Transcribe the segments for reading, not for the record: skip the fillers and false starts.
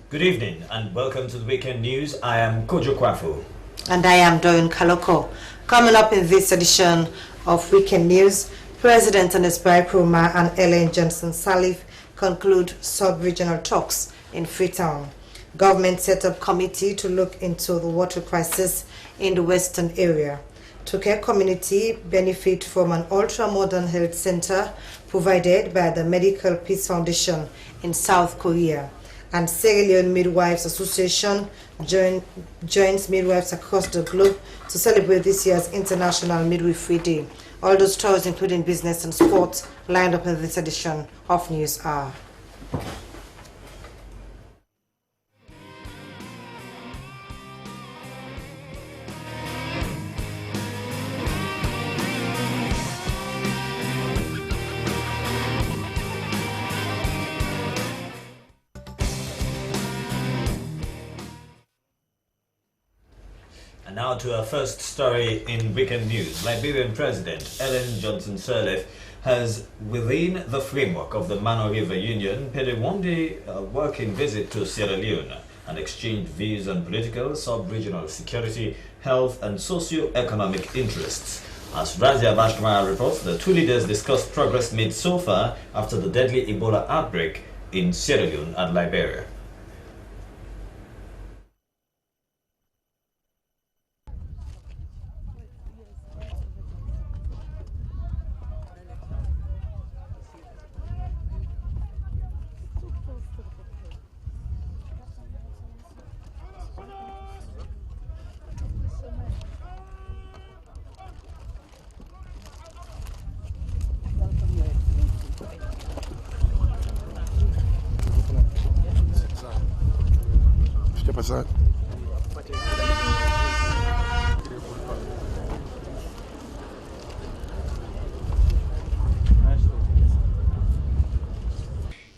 Good evening and welcome to the weekend news. I am Kojo Qwafor. And I am Doreen Kalokoh. Coming up in this edition of Weekend News, President Anisbai Nkrumah and Ellen Johnson Sirleaf conclude sub-regional talks in Freetown. Government set up committee to look into the water crisis in the western area. Toke community benefit from an ultra-modern health center provided by the Medical Peace Foundation in South Korea. And Sierra Leone Midwives Association joins midwives across the globe to celebrate this year's International Midwifery Day. All those stories, including business and sports, lined up in this edition of News Hour. Now to our first story in weekend news. Liberian President Ellen Johnson Sirleaf has, within the framework of the MANO River Union, paid a one-day working visit to Sierra Leone and exchanged views on political, sub-regional security, health and socio-economic interests. As Razia Bashkamara reports, the two leaders discussed progress made so far after the deadly Ebola outbreak in Sierra Leone and Liberia.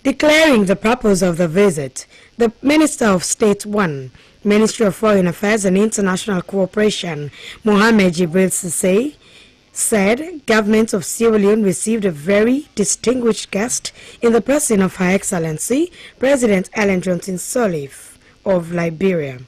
Declaring the purpose of the visit, the Minister of State 1, Ministry of Foreign Affairs and International Cooperation, Mohamed Jibril Sissé, said government of Sierra Leone received a very distinguished guest in the person of Her Excellency President Ellen Johnson Sirleaf of Liberia.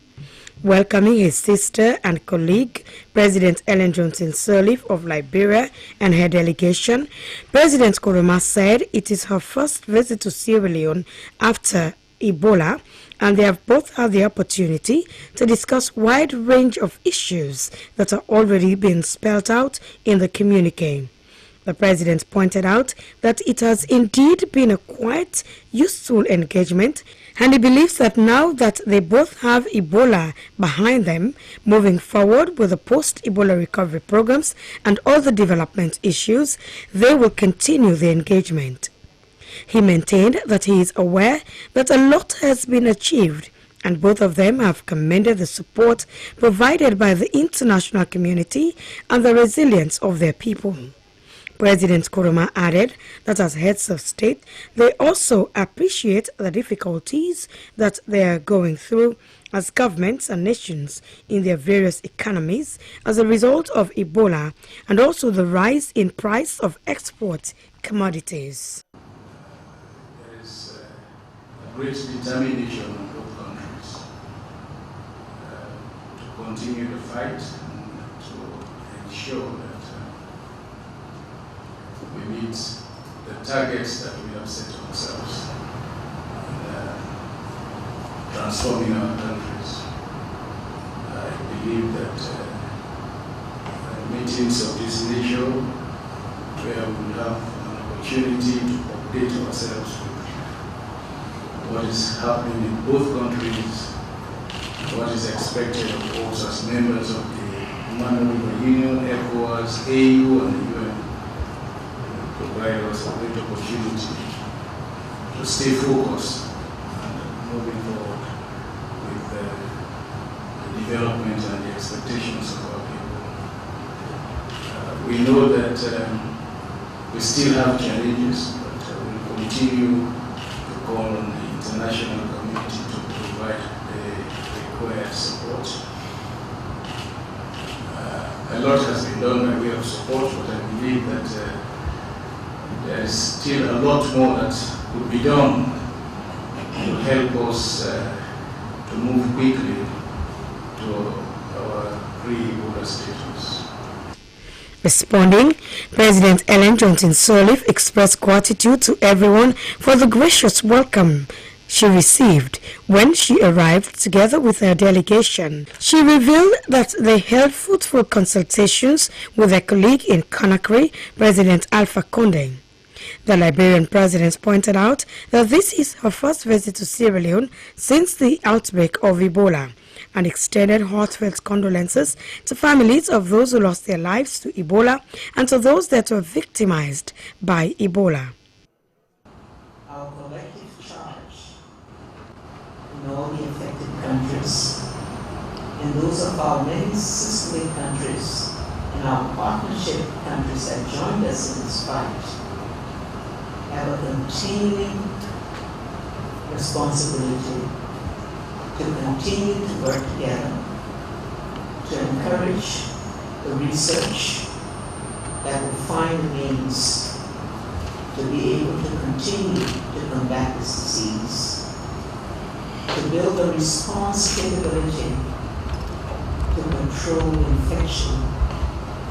Welcoming his sister and colleague, President Ellen Johnson Sirleaf of Liberia and her delegation, President Nkrumah said it is her first visit to Sierra Leone after Ebola, and they have both had the opportunity to discuss wide range of issues that are already being spelled out in the communique. The President pointed out that it has indeed been a quite useful engagement, and he believes that now that they both have Ebola behind them, moving forward with the post-Ebola recovery programs and other development issues, they will continue the engagement. He maintained that he is aware that a lot has been achieved, and both of them have commended the support provided by the international community and the resilience of their people. President Nkrumah added that as heads of state, they also appreciate the difficulties that they are going through as governments and nations in their various economies as a result of Ebola and also the rise in price of export commodities. There is a great determination on both countries to continue the fight and to ensure that we meet the targets that we have set ourselves in transforming our countries. I believe that meetings of this nature, where we will have an opportunity to update ourselves with what is happening in both countries, what is expected of us as members of the MANO River Union, ECOWAS, AU, and the UN, provide us a great opportunity to stay focused and moving forward with the development and the expectations of our people. We know that we still have challenges, but we will continue to call on the international community to provide the required support. A lot has been done by way of support, but I believe that there is still a lot more that could be done to help us to move quickly to our pre-Ebola status. Responding, President Ellen Johnson Sirleaf expressed gratitude to everyone for the gracious welcome she received when she arrived together with her delegation. She revealed that they held fruitful consultations with her colleague in Conakry, President Alpha Condé. The Liberian president pointed out that this is her first visit to Sierra Leone since the outbreak of Ebola, and extended heartfelt condolences to families of those who lost their lives to Ebola and to those that were victimized by Ebola. Our collective charge in all the affected countries, and those of our many sister countries and our partnership countries that joined us in this fight, have a continuing responsibility to continue to work together to encourage the research that will find the means to be able to continue to combat this disease, to build a response capability to control infection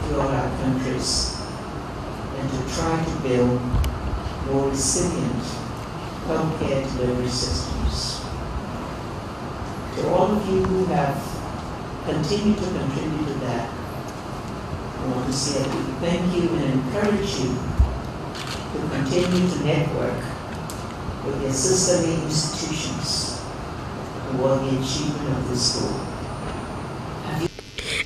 throughout our countries, and to try to build more resilient healthcare delivery systems. To all of you who have continued to contribute to that, I want to say a big thank you and encourage you to continue to network with your sisterly institutions toward the achievement of this goal.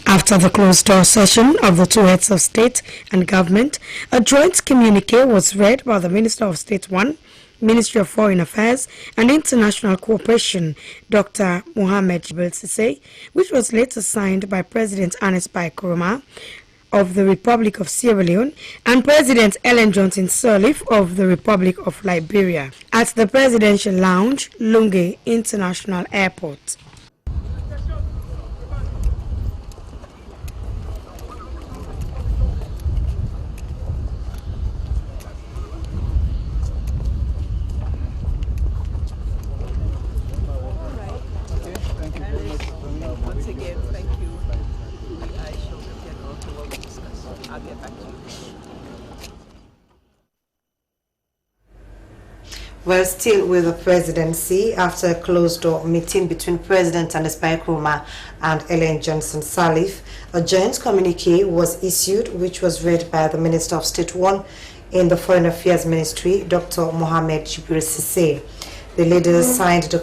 After the closed-door session of the two heads of state and government, a joint communiqué was read by the Minister of State 1, Ministry of Foreign Affairs and International Cooperation, Dr. Mohamed Jibril Cissé, which was later signed by President Ernest Bai Koroma of the Republic of Sierra Leone and President Ellen Johnson Sirleaf of the Republic of Liberia at the Presidential Lounge, Lunge International Airport. Well, still with the presidency, after a closed-door meeting between President Ernest Bai Koroma and Ellen Johnson Sirleaf, a joint communique was issued, which was read by the Minister of State 1 in the Foreign Affairs Ministry, Dr. Mohamed Jibril Cissé. The leaders signed the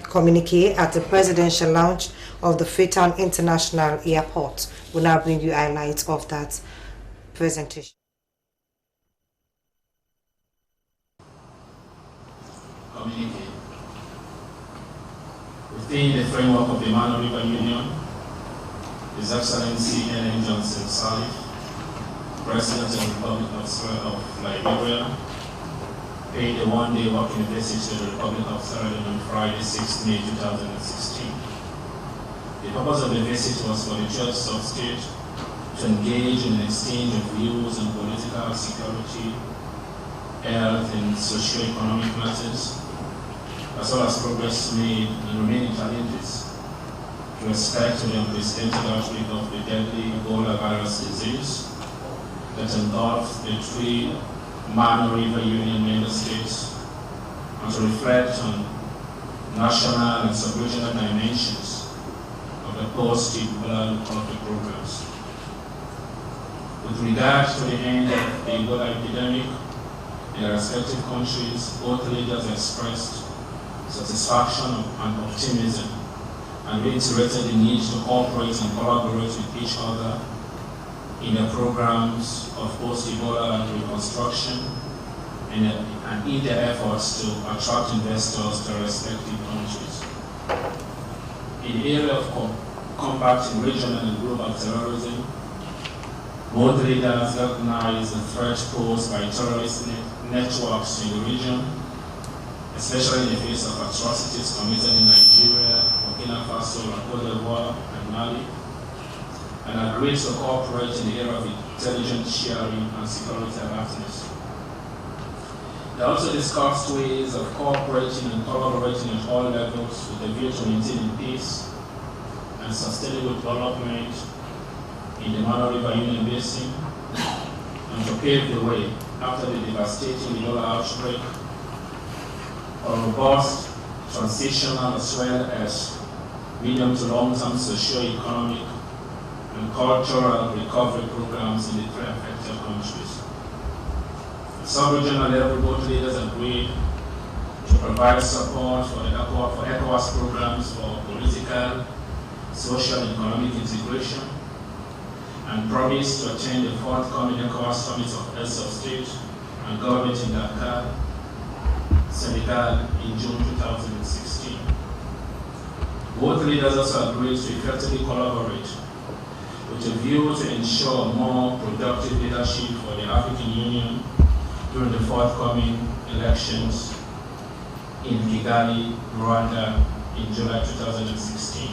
communique at the Presidential Lounge of the Freetown International Airport. We'll now bring you highlights of that presentation. Communicate. Within the framework of the MANO River Union, His Excellency Ellen Johnson Sirleaf, President of the Republic of Liberia, paid a one-day working visit to the Republic of Sierra Leone on Friday, 6 May 2016. The purpose of the visit was for the Church of State to engage in an exchange of views on political, security, health, and socio-economic matters, as well as progress made and remaining challenges with respect to the unprecedented outbreak of the deadly Ebola virus disease that engulfed the three MANO River Union member states, and to reflect on national and sub-regional dimensions of the post-Ebola recovery programs. With regard to the end of the Ebola epidemic in their respective countries, both leaders expressed satisfaction and optimism and reiterated the need to cooperate and collaborate with each other in the programs of post-Ebola reconstruction and in their efforts to attract investors to respective countries. In the area of combating regional and global terrorism, both leaders recognize the threat posed by terrorist networks in the region, especially in the face of atrocities committed in Nigeria, Burkina Faso, Cote d'Ivoire, and Mali, and agreed to cooperate in the area of intelligence sharing and security alertness. They also discussed ways of cooperating and collaborating at all levels with a view to maintaining peace and sustainable development in the MANO River Union Basin, and to pave the way after the devastating Ebola outbreak for robust, transitional, as well as medium to long-term socio-economic and cultural recovery programs in the three affected countries. At sub-regional level, both leaders agreed to provide support for ECOWAS programs for political, social, and economic integration, and promised to attend the forthcoming ECOWAS Summit of Heads of State and Government in Dakar, Senegal, in June 2016. Both leaders also agreed to effectively collaborate with a view to ensure more productive leadership for the African Union during the forthcoming elections in Kigali, Rwanda, in July 2016.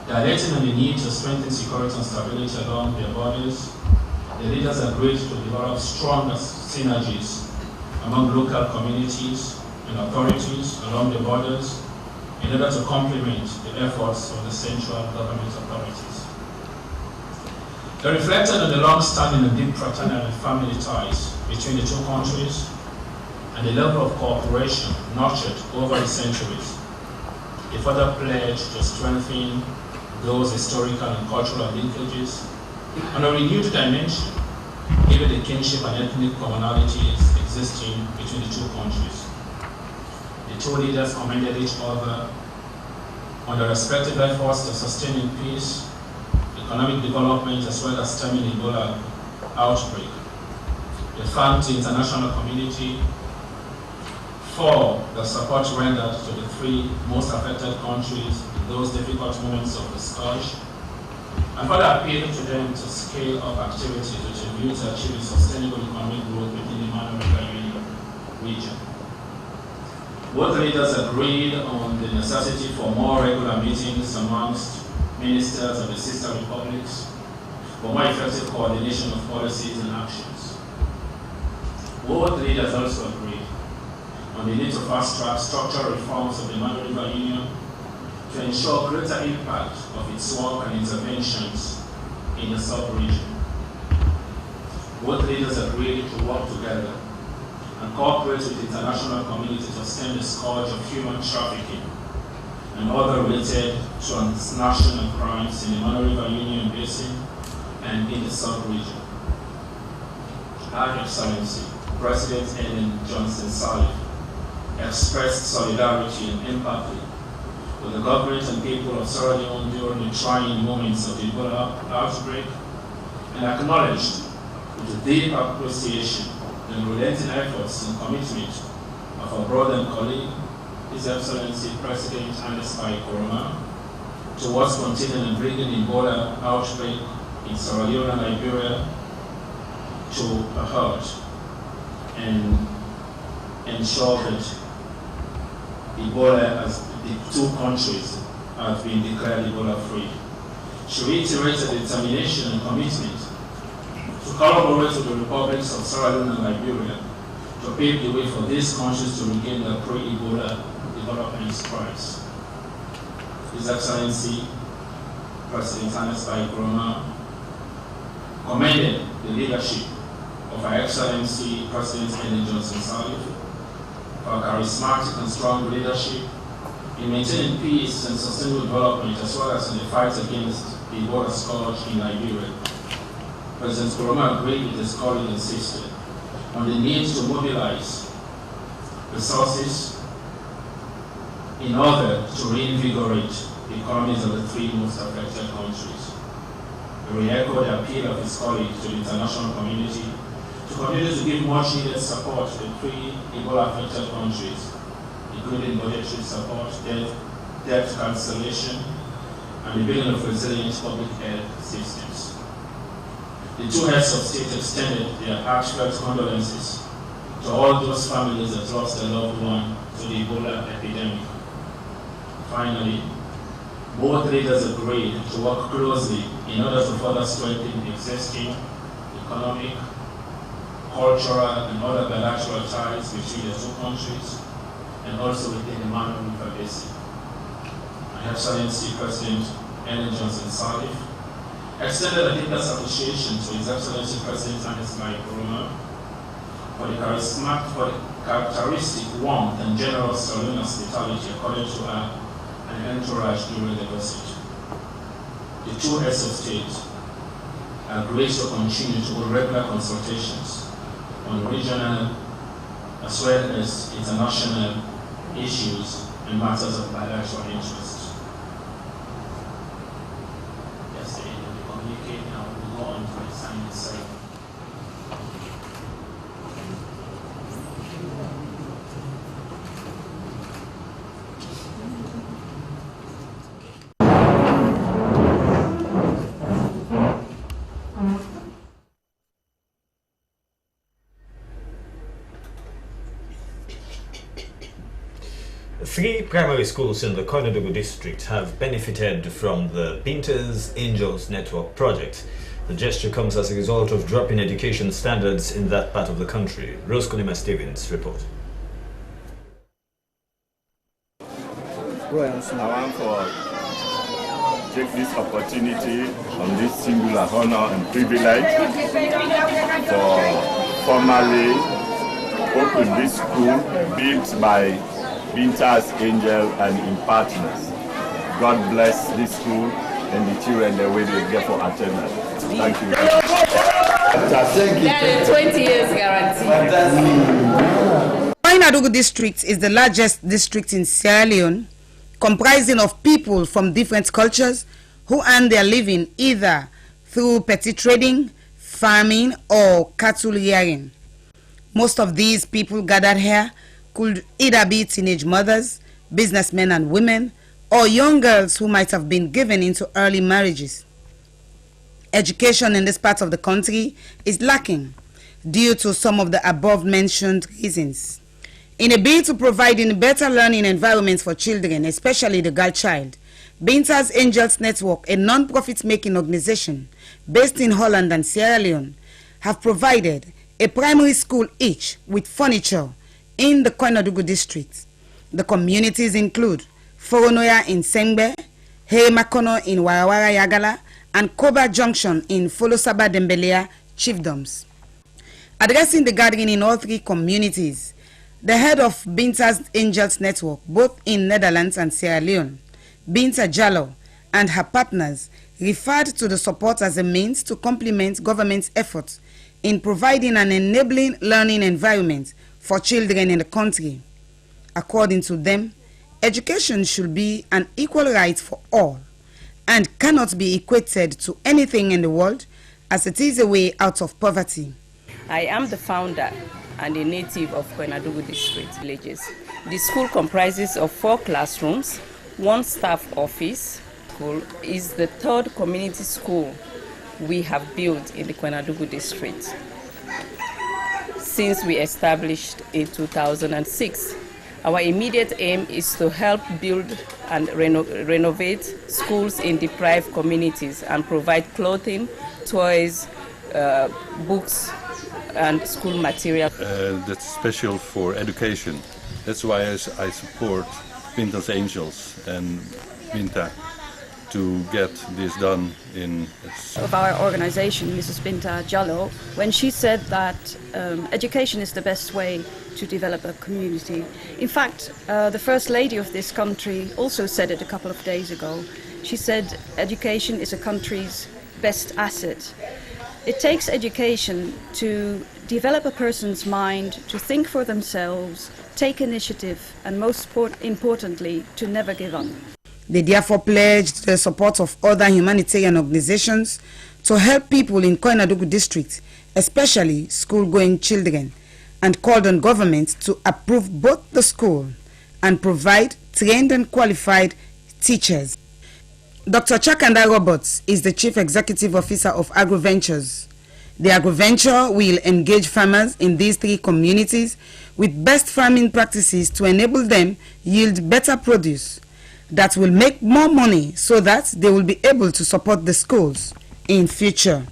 Dilating on the need to strengthen security and stability along their borders, the leaders agreed to develop stronger synergies among local communities and authorities along the borders in order to complement the efforts of the central government authorities. They reflected on the long-standing and deep fraternal and family ties between the two countries and the level of cooperation nurtured over the centuries. They further pledged to strengthen those historical and cultural linkages on a renewed dimension, given the kinship and ethnic commonalities existing between the two countries. The two leaders commended each other on their respective efforts to sustaining peace, economic development, as well as stemming the Ebola outbreak. They thanked the international community for the support rendered to the three most affected countries in those difficult moments of the scourge, and further appealed to them to scale up activities with a view to achieving sustainable economic growth within the MANO River Union region. Both leaders agreed on the necessity for more regular meetings amongst ministers of the sister republics for more effective coordination of policies and actions. Both leaders also agreed on the need to fast-track structural reforms of the MANO River Union to ensure greater impact of its work and interventions in the sub-region. Both leaders agreed to work together and cooperate with the international community to stem the scourge of human trafficking and other related transnational crimes in the MANO River Union Basin and in the sub-region. Her Excellency, President Ellen Johnson Sirleaf, expressed solidarity and empathy with the government and people of Sierra Leone during the trying moments of the Ebola outbreak, and acknowledged with deep appreciation the relenting efforts and commitment of our brother and colleague, His Excellency President Qwafor, towards containing and bringing the Ebola outbreak in Sierra Leone and Liberia to a halt and ensure that Ebola, as the two countries have been declared Ebola-free. She reiterated the determination and commitment to collaborate with the republics of Sierra Leone and Liberia to pave the way for these countries to regain their pre-Ebola development strides. His Excellency President Qwafor commended the leadership of Her Excellency President Ellen Johnson Sirleaf for charismatic and strong leadership in maintaining peace and sustainable development, as well as in the fight against the Ebola scourge in Liberia. President Qwafor agreed with his colleague and insisted on the need to mobilize resources in order to reinvigorate the economies of the three most affected countries. He re-echoed the appeal of his colleague to the international community to continue to give much needed support to the three Ebola-affected countries, including budgetary support, debt cancellation, and the building of resilient public health systems. The two heads of state extended their heartfelt condolences to all those families that lost their loved one to the Ebola epidemic. Finally, both leaders agreed to work closely in order to further strengthen the existing economic, cultural and other bilateral ties between the two countries, and also within the MANO River Basin. Her Excellency President Ellen Johnson Sirleaf extended a deepest appreciation to His Excellency President Ernest Koroma for the characteristic warmth and generous Salone hospitality according to her and entourage during the visit. The two heads of state agreed to continue to hold regular consultations on regional as well as international issues and matters of bilateral interest. Yesterday, the communique now will go on to the signing ceremony. Three primary schools in the KOINADUGU district have benefited from the Binta's Angels Network project. The gesture comes as a result of dropping education standards in that part of the country. Rose Konima Stevens report. I want to take this opportunity on this singular honor and privilege for formally opening this school built by Binta's Angel and in partners. God bless this school and the children the way they get for attendance. Thank you. Thank you. 20 years guarantee. KOINADUGU district is the largest district in Sierra Leone, comprising of people from different cultures who earn their living either through petty trading, farming, or cattle rearing. Most of these people gathered here could either be teenage mothers, businessmen and women, or young girls who might have been given into early marriages. Education in this part of the country is lacking due to some of the above-mentioned reasons. In a bid to provide a better learning environment for children, especially the girl child, Binta's Angels Network, a non-profit making organization based in Holland and Sierra Leone, have provided a primary school each with furniture in the KOINADUGU district. The communities include Foronoya in Sengbe, Makono in Warawara Yagala, and Koba Junction in Folosaba Dembelea chiefdoms. Addressing the gathering in all three communities, the head of Binta's Angels Network, both in Netherlands and Sierra Leone, Binta Jallo, and her partners referred to the support as a means to complement government's efforts in providing an enabling learning environment for children in the country. According to them, education should be an equal right for all and cannot be equated to anything in the world, as it is a way out of poverty. I am the founder and a native of KOINADUGU district villages. The school comprises of 4 classrooms, 1 staff office. School is the 3rd community school we have built in the KOINADUGU district since we established in 2006. Our immediate aim is to help build and renovate schools in deprived communities and provide clothing, toys, books, and school material. That's special for education. That's why I support Binta's Angels and Binta to get this done in... Of our organization, Mrs. Binta Jallo, when she said that education is the best way to develop a community. In fact, the First Lady of this country also said it a couple of days ago. She said education is a country's best asset. It takes education to develop a person's mind, to think for themselves, take initiative, and most importantly, to never give up. They therefore pledged the support of other humanitarian organizations to help people in KOINADUGU district, especially school-going children, and called on government to approve both the school and provide trained and qualified teachers. Dr. Chakanda Roberts is the Chief Executive Officer of AgroVentures. The AgroVenture will engage farmers in these 3 communities with best farming practices to enable them yield better produce that will make more money so that they will be able to support the schools in future.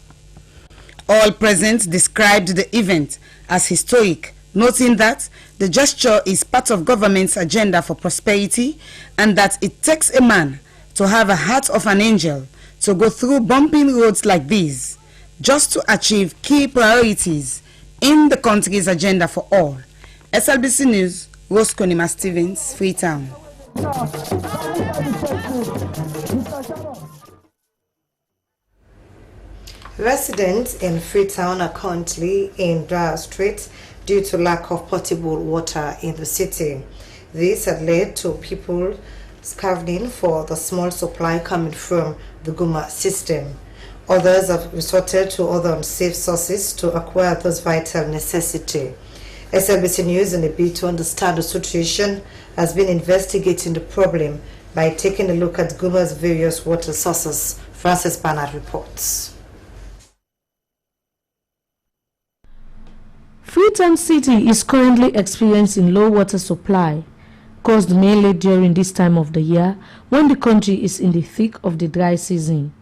All present described the event as historic, noting that the gesture is part of government's agenda for prosperity and that it takes a man to have a heart of an angel to go through bumping roads like these just to achieve key priorities in the country's agenda for all. SLBC News, Rose Konima Stevens, Freetown. Residents in Freetown are currently in dire straits due to lack of potable water in the city. This had led to people scavenging for the small supply coming from the Guma system. Others have resorted to other unsafe sources to acquire this vital necessity. SLBC News, in a bid to understand the situation, has been investigating the problem by taking a look at Guma's various water sources. Francis Bernard reports. Freetown City is currently experiencing low water supply, caused mainly during this time of the year when the country is in the thick of the dry season.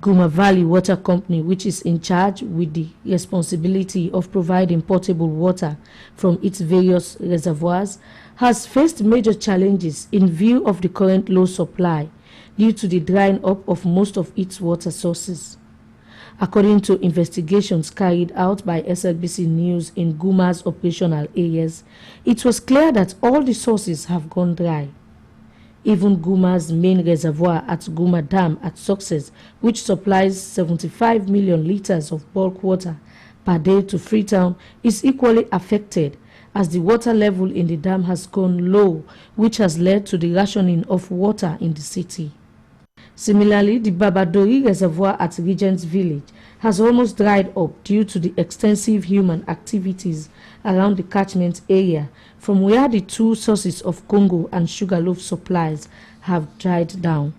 Guma Valley Water Company, which is in charge with the responsibility of providing potable water from its various reservoirs, has faced major challenges in view of the current low supply due to the drying up of most of its water sources. According to investigations carried out by SLBC News in Guma's operational areas, it was clear that all the sources have gone dry. Even Guma's main reservoir at Guma Dam at Success, which supplies 75 million liters of bulk water per day to Freetown, is equally affected as the water level in the dam has gone low, which has led to the rationing of water in the city. Similarly, the Babadori Reservoir at Regent's Village has almost dried up due to the extensive human activities around the catchment area, from where the two sources of Congo and Sugarloaf supplies have dried down.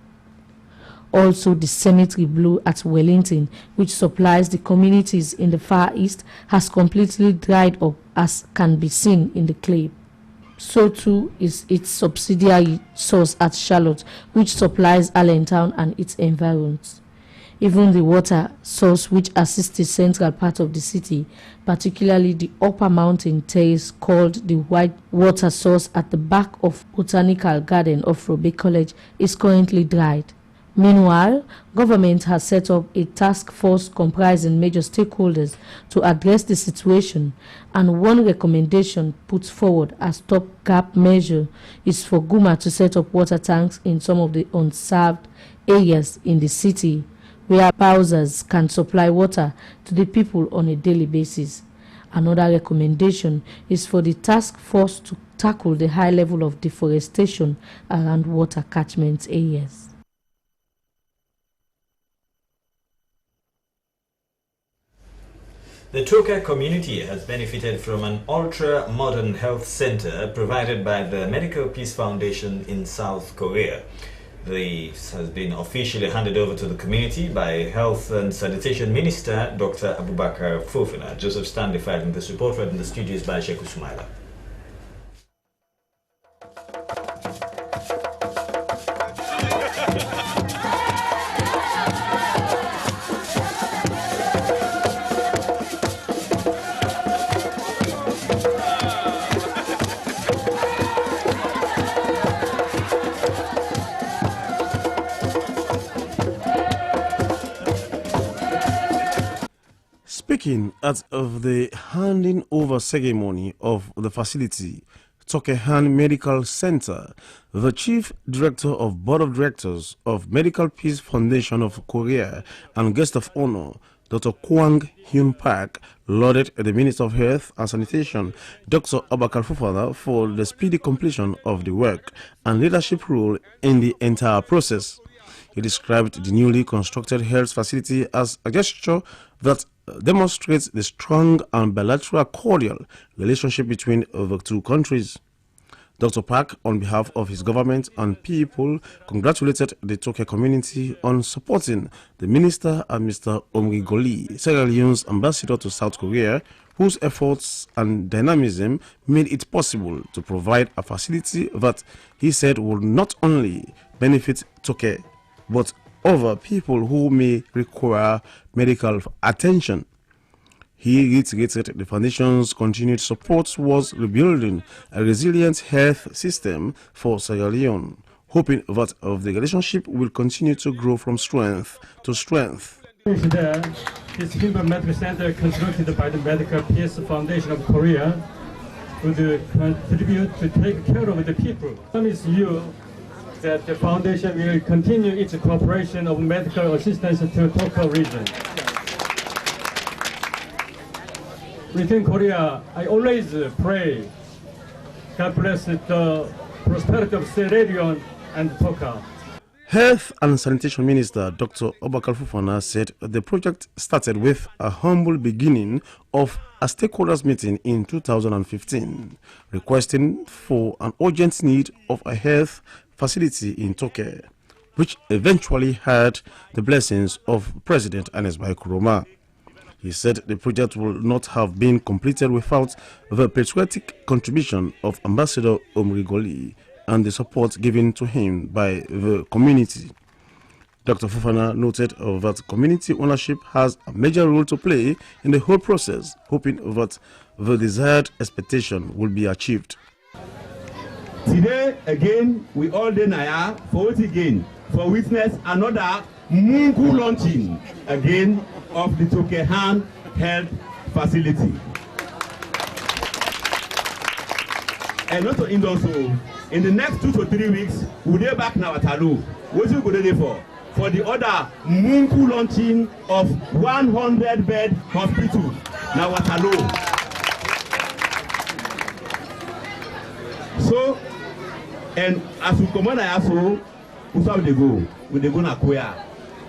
Also, the Cemetery Blue at Wellington, which supplies the communities in the Far East, has completely dried up, as can be seen in the clip. So too is its subsidiary source at Charlotte, which supplies Allentown and its environs. Even the water source which assists the central part of the city, particularly the upper mountain terrace called the White Water Source at the back of Botanical Garden of Robe College, is currently dried. Meanwhile, government has set up a task force comprising major stakeholders to address the situation, and one recommendation put forward as stopgap measure is for Guma to set up water tanks in some of the unserved areas in the city, where Bowsers can supply water to the people on a daily basis. Another recommendation is for the task force to tackle the high level of deforestation around water catchment areas. The Toke community has benefited from an ultra-modern health center provided by the Medical Peace Foundation in South Korea. This has been officially handed over to the community by Health and Sanitation Minister Dr. Abubakar Fofana. Joseph Stanley filing this report read in the studios by Sheikh Sumaila. Speaking at the handing over ceremony of the facility, Tokehan Medical Center, the Chief Director of Board of Directors of Medical Peace Foundation of Korea and Guest of Honor, Dr. Kwang Hyun Park, lauded the Minister of Health and Sanitation, Dr. Abubakar Fofana, for the speedy completion of the work and leadership role in the entire process. He described the newly constructed health facility as a gesture that demonstrates the strong and bilateral cordial relationship between the two countries. Dr. Park, on behalf of his government and people, congratulated the Toke community on supporting the minister and Mr. Omri Goli, Sierra Leone's ambassador to South Korea, whose efforts and dynamism made it possible to provide a facility that he said would not only benefit Toke, but other people who may require medical attention. He reiterated the foundation's continued support towards rebuilding a resilient health system for Sierra Leone, hoping that the relationship will continue to grow from strength to strength. This Human Medical Center constructed by the Medical Peace Foundation of Korea would contribute to take care of the people. I promise you that the foundation will continue its cooperation of medical assistance to Kalokoh region. Within Korea, I always pray God bless the prosperity of Sierra Leone and Kalokoh. Health and Sanitation Minister Dr. Qwafor said the project started with a humble beginning of a stakeholders meeting in 2015, requesting for an urgent need of a health facility in Tokyo, which eventually had the blessings of President Anesbai Kuroma. He said the project would not have been completed without the patriotic contribution of Ambassador Omrigoli and the support given to him by the community. Dr. Qwafor noted that community ownership has a major role to play in the whole process, hoping that the desired expectation will be achieved. Today, again, we all day now for for witness another Mungu launching again of the Tokehan Health Facility. And not to end also, in the next 2 to 3 weeks, we'll be back now at Talu. What you go there for? For the other Mungu launching of 100-bed hospital now at Talu. So, and as we come on, also, where they go? Will they go na Koya?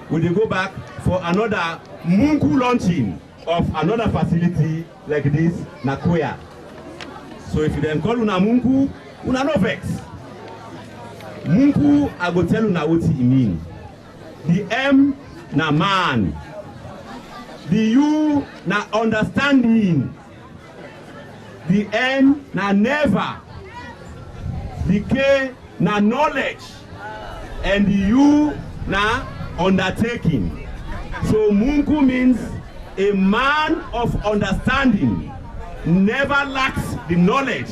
Will they go back for another Mungu launching of another facility like this na Koya? So if you then call una Mungu, una no vex. Mungu, I go tell una what it mean. The M na man. The U na understanding. The N na never. The K na knowledge. And the U na undertaking. So Mungu means a man of understanding never lacks the knowledge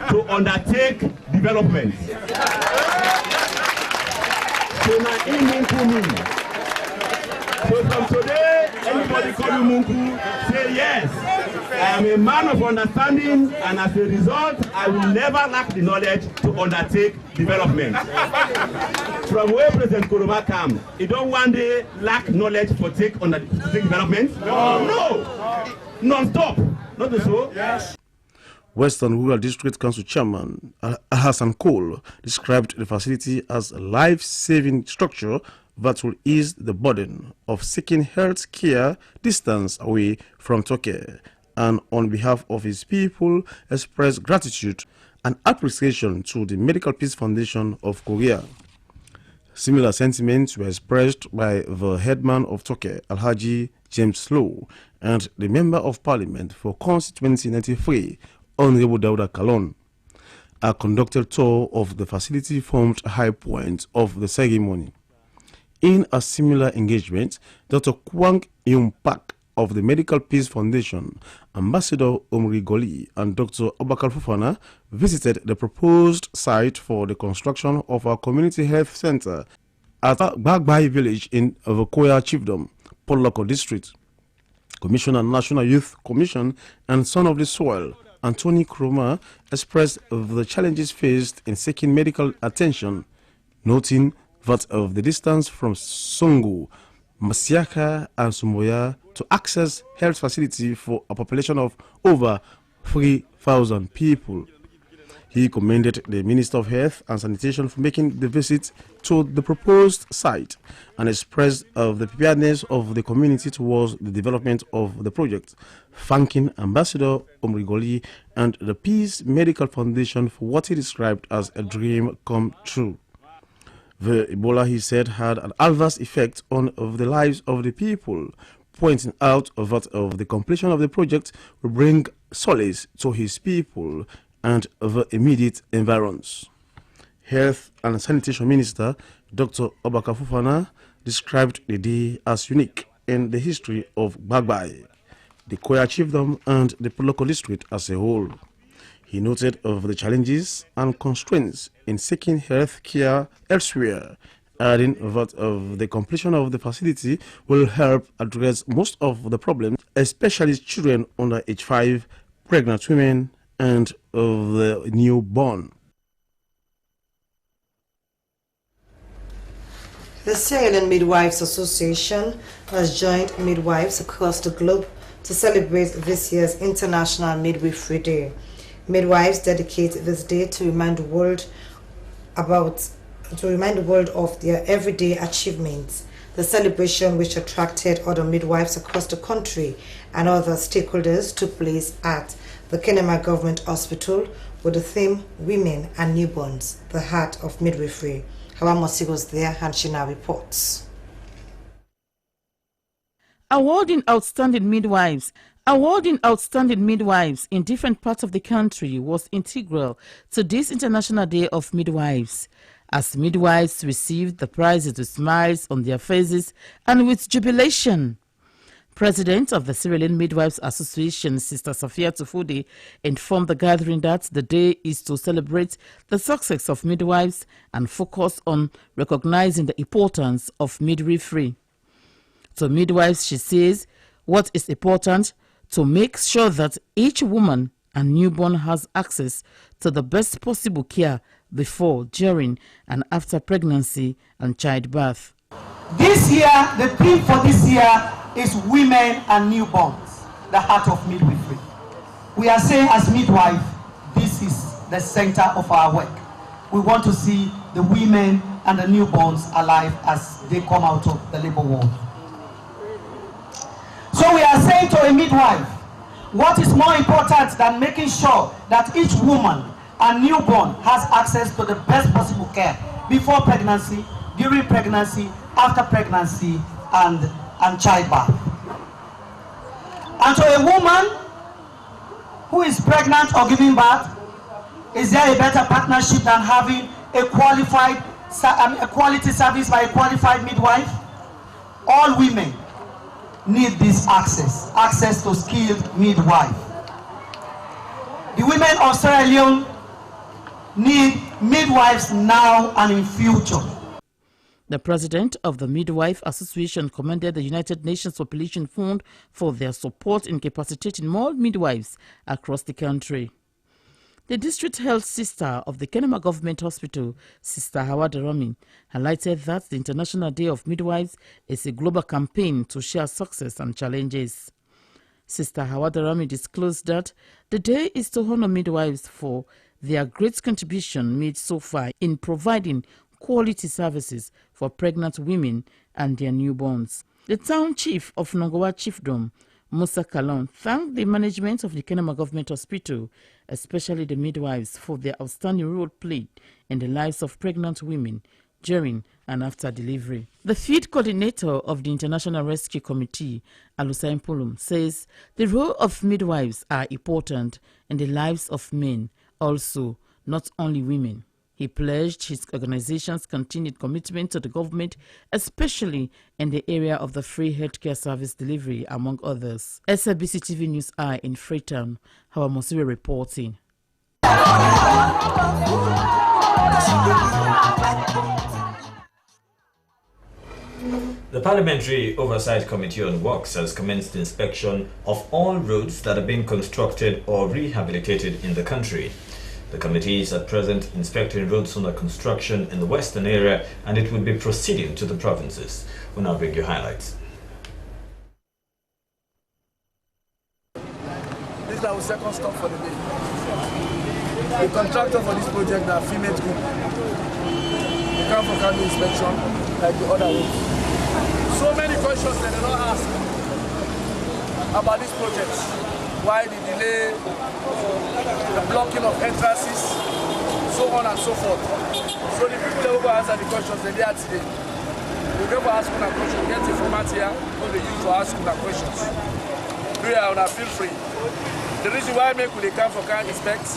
to undertake development. So now in Mungu means. So from today, anybody call you Mungu, say yes. I am a man of understanding, and as a result, I will never lack the knowledge to undertake development. From where President Kuroma comes, he don't one day lack knowledge for take development. No. Non-stop. Not so. Yes. Western Rural District Council Chairman Hassan Cole described the facility as a life-saving structure that will ease the burden of seeking health care distance away from Tokyo, and on behalf of his people expressed gratitude and appreciation to the Medical Peace Foundation of Korea. Similar sentiments were expressed by the headman of Tokyo, Alhaji James Lowe, and the Member of Parliament for Constituency 93, Honorable Dauda Kalon. A conducted tour of the facility formed a high point of the ceremony. In a similar engagement, Dr. Kwang Yung Pak of the Medical Peace Foundation, Ambassador Omrigoli, and Dr. Qwafor visited the proposed site for the construction of a community health center at Bagbai village in the Koya Chiefdom, Kalokoh district. Commissioner National Youth Commission and Son of the Soil, Anthony Kroma, expressed the challenges faced in seeking medical attention, noting that of the distance from Songo, Masiaka and Sumboya to access health facility for a population of over 3,000 people. He commended the Minister of Health and Sanitation for making the visit to the proposed site and expressed the preparedness of the community towards the development of the project, thanking Ambassador Omrigoli and the Peace Medical Foundation for what he described as a dream come true. The Ebola, he said, had an adverse effect on the lives of the people, pointing out that the completion of the project will bring solace to his people and the immediate environs. Health and Sanitation Minister Dr. Qwafor described the day as unique in the history of Bagbai. the Koya Chiefdom and the Kalokoh district as a whole. He noted of the challenges and constraints in seeking health care elsewhere, adding that of the completion of the facility will help address most of the problems, especially children under age 5, pregnant women, and of the newborn. The Sierra Leone Midwives Association has joined midwives across the globe to celebrate this year's International Midwifery Day. Midwives dedicate this day to remind the world of their everyday achievements. The celebration, which attracted other midwives across the country and other stakeholders, took place at the Kenema Government Hospital with the theme Women and Newborns, the Heart of Midwifery. Hawa Mosi was there and she now reports. Awarding outstanding midwives in different parts of the country was integral to this International Day of Midwives, as midwives received the prizes with smiles on their faces and with jubilation. President of the Sierra Leone Midwives Association, Sister Safia Tufude, informed the gathering that the day is to celebrate the success of midwives and focus on recognizing the importance of midwifery. To midwives, she says, what is important to make sure that each woman and newborn has access to the best possible care before, during, and after pregnancy and childbirth. This year, the theme for this year is Women and Newborns, the Heart of Midwifery. We are saying as midwife, this is the center of our work. We want to see the women and the newborns alive as they come out of the labor ward. So we are saying to a midwife, what is more important than making sure that each woman and newborn has access to the best possible care before pregnancy, during pregnancy, after pregnancy, and childbirth. And to a woman who is pregnant or giving birth, is there a better partnership than having a quality service by a qualified midwife? All women need this access to skilled midwife. The women of Sierra Leone need midwives now and in future. The president of the Midwife Association commended the United Nations Population Fund for their support in capacitating more midwives across the country. The district health sister of the Kenema Government Hospital, Sister Hawa Darami, highlighted that the International Day of Midwives is a global campaign to share success and challenges. Sister Hawa Darami disclosed that the day is to honor midwives for their great contribution made so far in providing quality services for pregnant women and their newborns. The town chief of Nongowa Chiefdom, Musa Kalon, thanked the management of the Kenema Government Hospital, especially the midwives, for their outstanding role played in the lives of pregnant women during and after delivery. The feed coordinator of the International Rescue Committee, Alusa Impulum, says the role of midwives are important in the lives of men, also not only women. He pledged his organization's continued commitment to the government, especially in the area of the free healthcare service delivery, among others. SABC TV News Eye in Freetown, Hawa Mosiwe reporting. The Parliamentary Oversight Committee on Works has commenced inspection of all roads that are being constructed or rehabilitated in the country. The committee is at present inspecting roads under construction in the western area, and it will be proceeding to the provinces. We'll now bring you highlights. This is our second stop for the day. The contractor for this project are female group. They come for kind of inspection like the other roads. So many questions that they don't ask about this project. Why the delay, the blocking of entrances, so on and so forth. So the people that will answer the questions, they're there today. We'll never ask them a question, get the format here, so they use to ask them questions. Do you have feel free. The reason why they come for can inspect,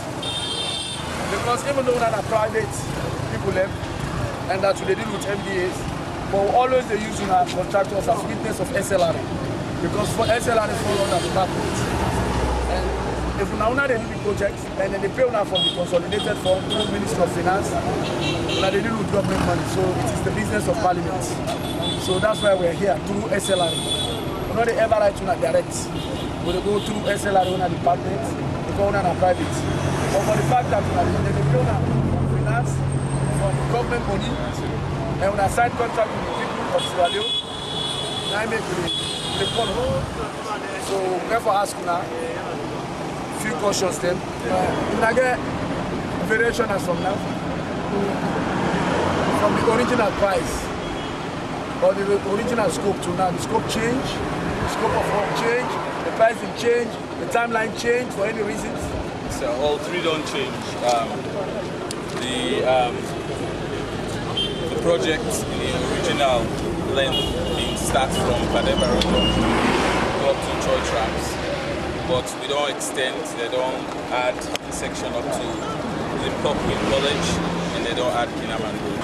because even though that are private people left, and that they deal with MDAs, but always they use our contractors as witness of SLR. because for SLR is fall under department. And if now they do the project and then they pay now from the consolidated fund through Ministry of Finance, now they deal with government money. So it is the business of Parliament. So that's why we're here through SLR. We not they ever write to direct. We go through SLR on a department, we go on a private. But for the fact that they pay now from finance, from government money, and when I sign contract with the people of Sierra Leone, I make the follow. So therefore ask now, few cautions them. If I get variation as from now, from the original price, or the original scope to now, the scope change, the scope of work change, the pricing change, the timeline change for any reasons? So all three don't change. The project in the original length starts from Padeba Road go up to Choi Trams, but we don't extend, they don't add the section up to the Popwin College, and they don't add Kinaman Road.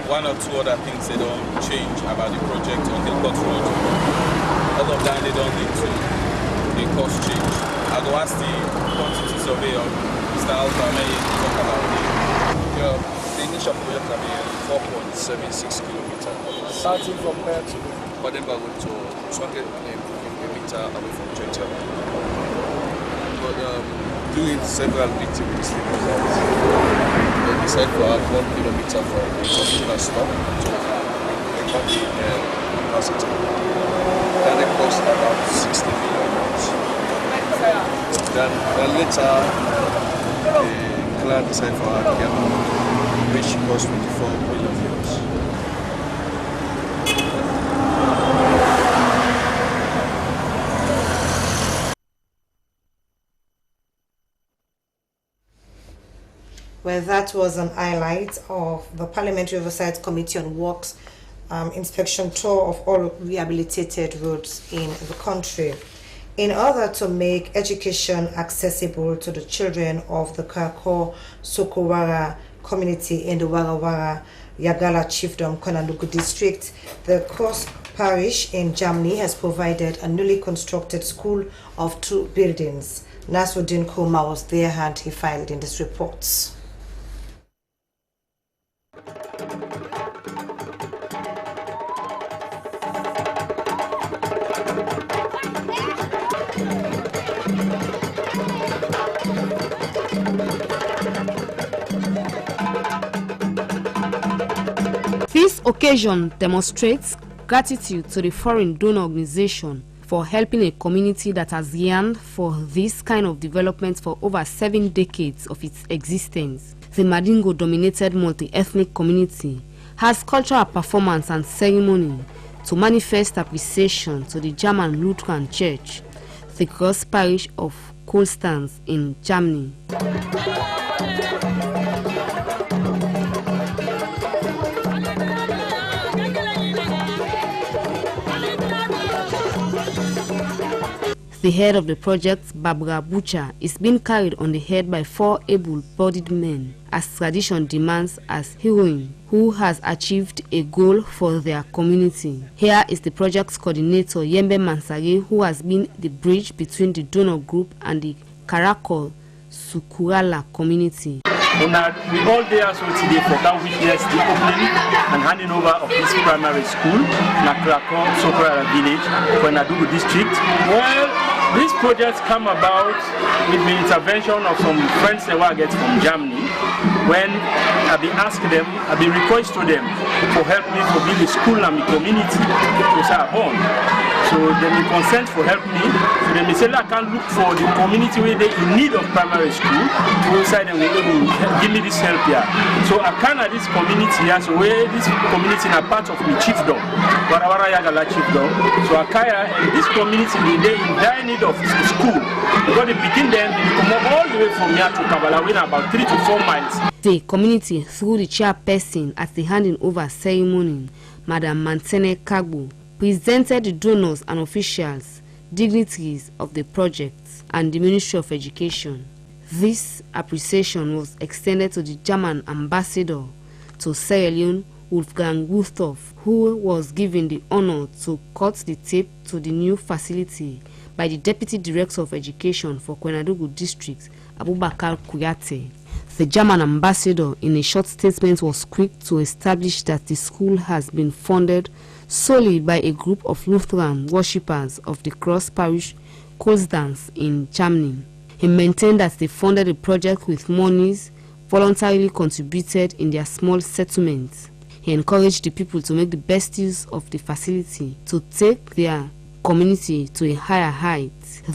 One or two other things they don't change about the project on Hillcourt Road. All of that they don't need to, they cost change. I'll go ask the quantity surveyor, Mr. Alpha, may talk about it. The initial project will be 4.76 kilometers. Starting from there to Pademba Road to 200 kilometers away from Church. But doing several meetings with the results, they decided to add 1 kilometer from the original stop to the country capacity. That it cost about 60 million euros. Then later, the client decided for add which cost 24 million euros. Well, that was an highlight of the Parliamentary Oversight Committee on Works inspection tour of all rehabilitated roads in the country. In order to make education accessible to the children of the Kalokoh Sokowara community in the Warawara Yagala Chiefdom, KOINADUGU district, the Cross Parish in Germany has provided a newly constructed school of 2 buildings. Nasruddin Kuma was there and he filed in this report. This occasion demonstrates gratitude to the foreign donor organization for helping a community that has yearned for this kind of development for over 7 decades of its existence. The Mandingo-dominated multi-ethnic community has cultural performance and ceremony to manifest appreciation to the German Lutheran Church, the Cross Parish of Konstanz in Germany. The head of the project, Barbara Butcher, is being carried on the head by 4 able-bodied men, as tradition demands, as heroine who has achieved a goal for their community. Here is the project's coordinator, Yembe Mansari, who has been the bridge between the donor group and the Kalokoh Sukurala community. We all there so today for can witness the opening and handing over of this primary school in Kalokoh Sukurala village, KOINADUGU district. Well, this project come about with the intervention of some friends that I get from Germany. When I've been asking them, I've been requesting them to help me to build a school and the community to start home. So they may consent for help me. So they may say, I can look for the community where they in need of primary school. To inside them, will give me this help here. So I can at this community here, so where this community is a part of my chiefdom, Warawara Yagala chiefdom. So Akaya and this community they in dire need of school. Because they begin them, they come all the way from here to Kabalawina, about 3 to 4 miles. The community, through the chairperson at the handing over ceremony, Madam Mantene Kagbo, presented the donors and officials, dignitaries of the project and the Ministry of Education. This appreciation was extended to the German ambassador to Sierra Leone, Wolfgang Wusthof, who was given the honor to cut the tape to the new facility by the Deputy Director of Education for KOINADUGU District, Abubakar Kuyate. The German ambassador, in a short statement, was quick to establish that the school has been funded solely by a group of Lutheran worshippers of the Cross Parish Kohlsdance in Germany. He maintained that they funded the project with monies voluntarily contributed in their small settlements. He encouraged the people to make the best use of the facility to take their community to a higher height.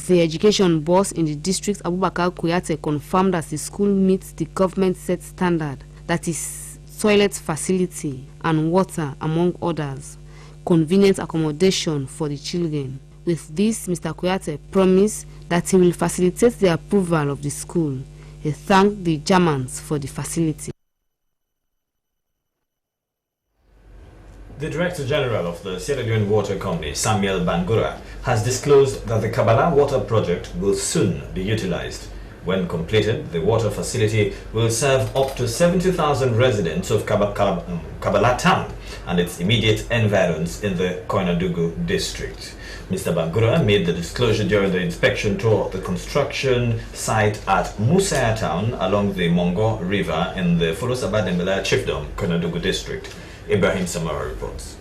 The education boss in the district, Abubakar Kuyate, confirmed that the school meets the government set standard, that is toilet facility and water, among others, convenient accommodation for the children. With this, Mr. Kuyate promised that he will facilitate the approval of the school. He thanked the Germans for the facility. The Director General of the Sierra Leone Water Company, Samuel Bangura, has disclosed that the Kabala Water Project will soon be utilized. When completed, the water facility will serve up to 70,000 residents of Kabala Town and its immediate environs in the KOINADUGU district. Mr. Bangura made the disclosure during the inspection tour of the construction site at Musaya Town along the Mongo River in the Folosaba Dembela Chiefdom, KOINADUGU district. Ibrahim Samara reports.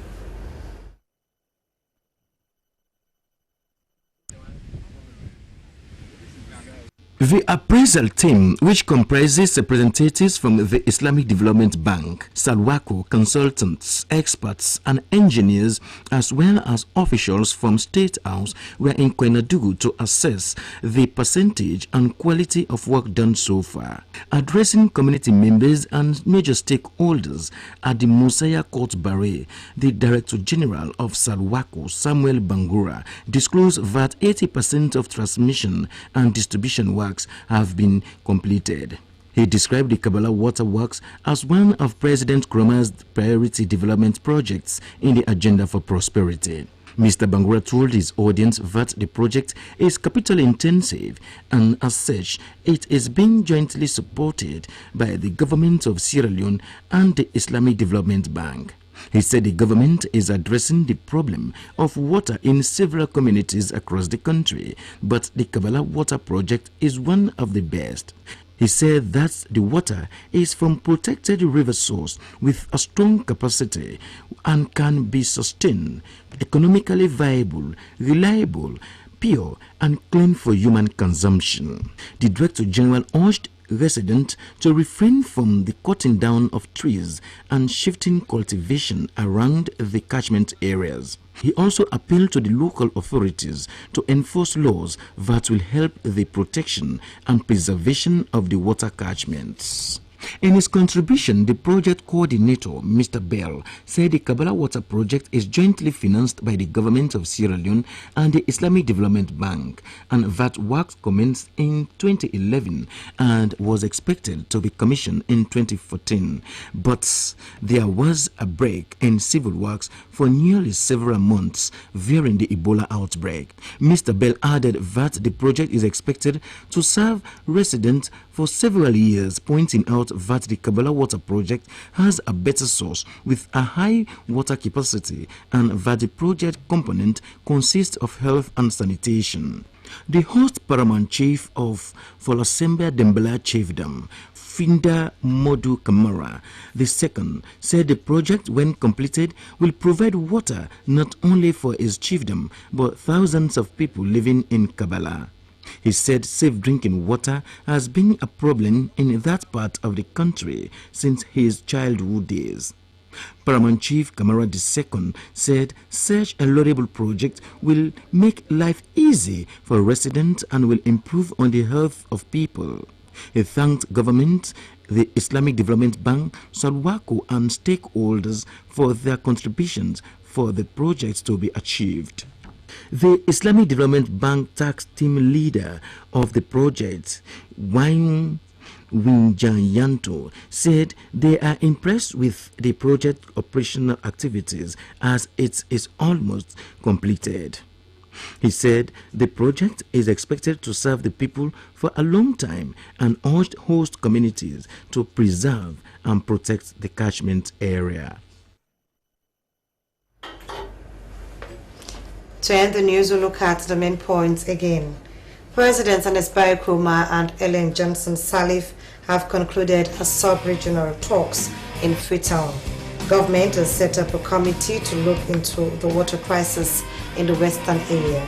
The appraisal team, which comprises representatives from the Islamic Development Bank, Salwako, consultants, experts and engineers, as well as officials from State House, were in KOINADUGU to assess the percentage and quality of work done so far. Addressing community members and major stakeholders at the Musaya Court Barre, the Director General of Salwako, Samuel Bangura, disclosed that 80% of transmission and distribution work have been completed. He described the Kabala Water Works as one of President Nkrumah's priority development projects in the agenda for prosperity. Mr. Bangura told his audience that the project is capital intensive and as such it is being jointly supported by the government of Sierra Leone and the Islamic Development Bank. He said the government is addressing the problem of water in several communities across the country, but the Kabala Water Project is one of the best. He said that the water is from protected river source with a strong capacity and can be sustained, economically viable, reliable, pure and clean for human consumption. The Director General urged residents to refrain from the cutting down of trees and shifting cultivation around the catchment areas. He also appealed to the local authorities to enforce laws that will help the protection and preservation of the water catchments. In his contribution, the project coordinator, Mr. Bell, said the Kabala Water Project is jointly financed by the government of Sierra Leone and the Islamic Development Bank, and that work commenced in 2011 and was expected to be commissioned in 2014. But there was a break in civil works for nearly several months during the Ebola outbreak. Mr. Bell added that the project is expected to serve residents for several years, pointing out that the Kabala Water Project has a better source with a high water capacity and that the project component consists of health and sanitation. The host paramount chief of Folosaba Dembela Chiefdom, Finda Modu Kamara II, said the project, when completed, will provide water not only for his chiefdom but thousands of people living in Kabala. He said safe drinking water has been a problem in that part of the country since his childhood days. Paramount Chief Kamara II said such a laudable project will make life easy for residents and will improve on the health of people. He thanked government, the Islamic Development Bank, Salwako and stakeholders for their contributions for the project to be achieved. The Islamic Development Bank tax team leader of the project, Wine Winjayanto, said they are impressed with the project operational activities as it is almost completed. He said the project is expected to serve the people for a long time and urged host communities to preserve and protect the catchment area. To end the news, we'll look at the main points again. President Ernest Bai Koroma and Ellen Johnson Sirleaf have concluded a sub-regional talks in Freetown. Government has set up a committee to look into the water crisis in the western area.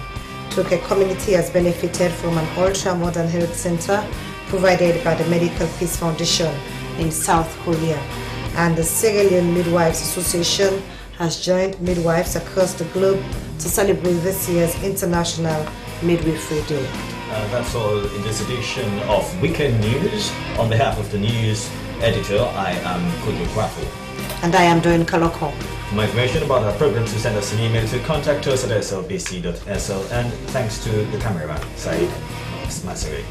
Toke community has benefited from an ultra-modern health center provided by the Medical Peace Foundation in South Korea. And the Sierra Leone Midwives Association has joined midwives across the globe to celebrate this year's International Midwifery Day. That's all in this edition of Weekend News. On behalf of the news editor, I am Kojo Qwafor. And I am Doreen Kalokoh. For more information about our program, to send us an email to contact us at slbc.sl. And thanks to the cameraman, Said Masari.